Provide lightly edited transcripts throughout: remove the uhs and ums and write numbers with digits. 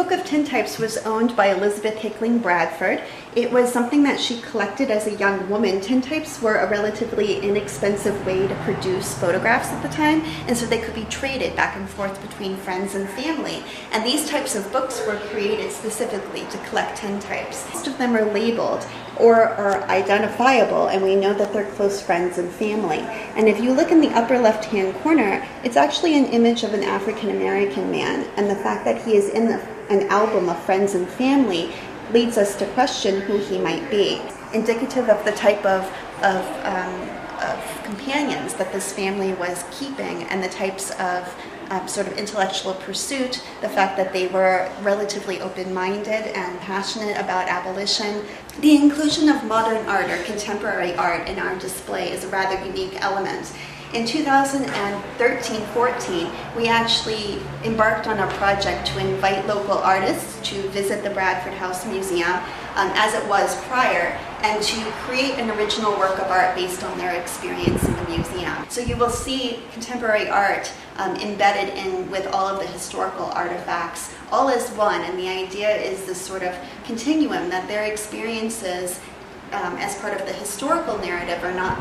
book of Tintypes was owned by Elizabeth Hickling Bradford. It was something that she collected as a young woman. Tintypes were a relatively inexpensive way to produce photographs at the time, and so they could be traded back and forth between friends and family. And these types of books were created specifically to collect tintypes. Most of them are labeled or are identifiable, and we know that they're close friends and family. And if you look in the upper left-hand corner, it's actually an image of an African-American man, and the fact that he is in an album of friends and family leads us to question who he might be, indicative of the type of companions that this family was keeping and the types of sort of intellectual pursuit, the fact that they were relatively open-minded and passionate about abolition. The inclusion of modern art or contemporary art in our display is a rather unique element. In 2013-14, we actually embarked on a project to invite local artists to visit the Bradford House Museum, as it was prior, and to create an original work of art based on their experience in the museum. So you will see contemporary art embedded in with all of the historical artifacts, all as one, and the idea is this sort of continuum that their experiences as part of the historical narrative are not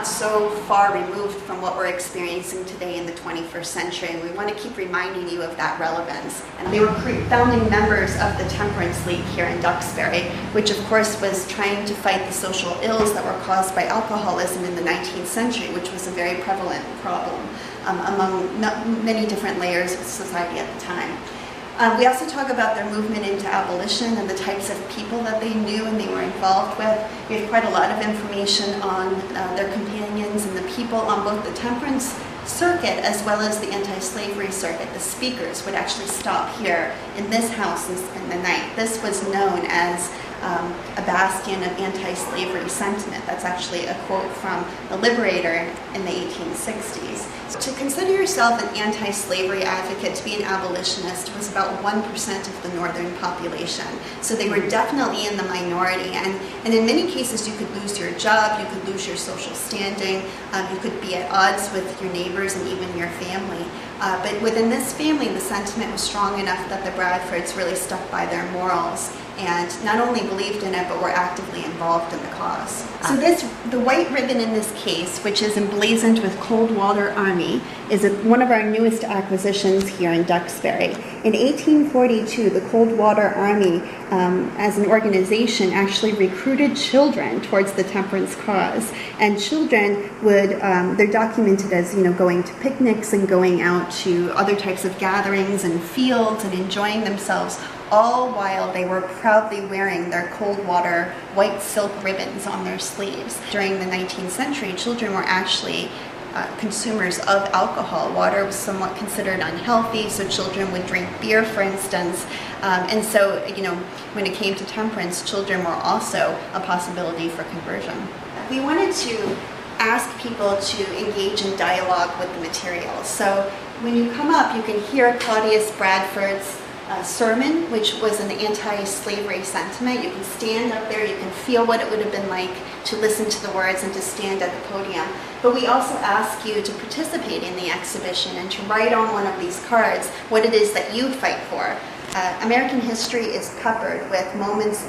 so far removed from what we're experiencing today in the 21st century, and we want to keep reminding you of that relevance. And they were founding members of the Temperance League here in Duxbury, which of course was trying to fight the social ills that were caused by alcoholism in the 19th century, which was a very prevalent problem among many different layers of society at the time. We also talk about their movement into abolition and the types of people that they knew and they were involved with. We have quite a lot of information on their companions and the people on both the temperance circuit as well as the anti-slavery circuit. The speakers would actually stop here in this house and spend the night. This was known as a bastion of anti-slavery sentiment. That's actually a quote from the Liberator in the 1860s. So to consider yourself an anti-slavery advocate, to be an abolitionist, was about 1% of the northern population. So they were definitely in the minority, and in many cases you could lose your job, you could lose your social standing, you could be at odds with your neighbors and even your family. But within this family, the sentiment was strong enough that the Bradfords really stuck by their morals and not only believed in it, but were actively involved in the cause. So the white ribbon in this case, which is emblazoned with Coldwater Army, is one of our newest acquisitions here in Duxbury. In 1842, the Coldwater Army, as an organization, actually recruited children towards the temperance cause. And children would, they're documented as, going to picnics and going out to other types of gatherings and fields and enjoying themselves, all while they were proudly wearing their Coldwater white silk ribbons on their sleeves. During the 19th century, children were actually consumers of alcohol. Water was somewhat considered unhealthy, so children would drink beer, for instance. And so, when it came to temperance, children were also a possibility for conversion. We wanted to ask people to engage in dialogue with the material. So when you come up, you can hear Claudius Bradford's sermon, which was an anti-slavery sentiment. You can stand up there, you can feel what it would have been like to listen to the words and to stand at the podium. But we also ask you to participate in the exhibition and to write on one of these cards what it is that you fight for. American history is peppered with moments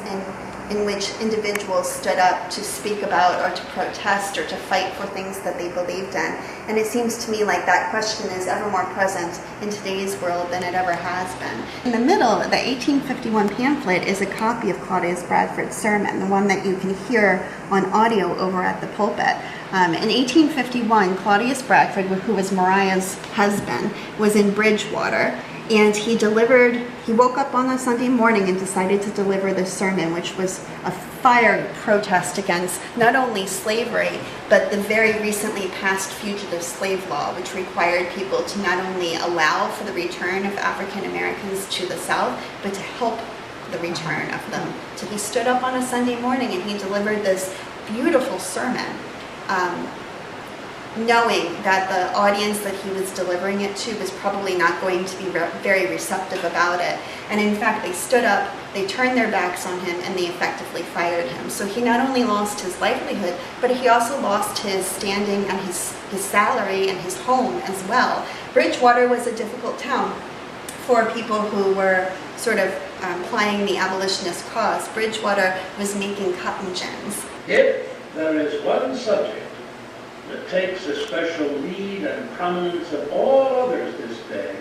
in which individuals stood up to speak about or to protest or to fight for things that they believed in. And it seems to me like that question is ever more present in today's world than it ever has been. In the middle, the 1851 pamphlet is a copy of Claudius Bradford's sermon, the one that you can hear on audio over at the pulpit. In 1851, Claudius Bradford, who was Mariah's husband, was in Bridgewater, and he woke up on a Sunday morning and decided to deliver this sermon, which was a fiery protest against not only slavery, but the very recently passed fugitive slave law, which required people to not only allow for the return of African Americans to the South, but to help the return of them. So he stood up on a Sunday morning and he delivered this beautiful sermon, knowing that the audience that he was delivering it to was probably not going to be very receptive about it. And in fact, they stood up, they turned their backs on him, and they effectively fired him. So he not only lost his livelihood, but he also lost his standing and his salary and his home as well. Bridgewater was a difficult town for people who were sort of plying the abolitionist cause. Bridgewater was making cotton gins. If there is one subject that takes a special lead and prominence of all others this day,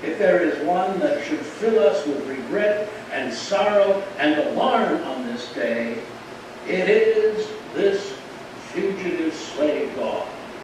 if there is one that should fill us with regret and sorrow and alarm on this day, it is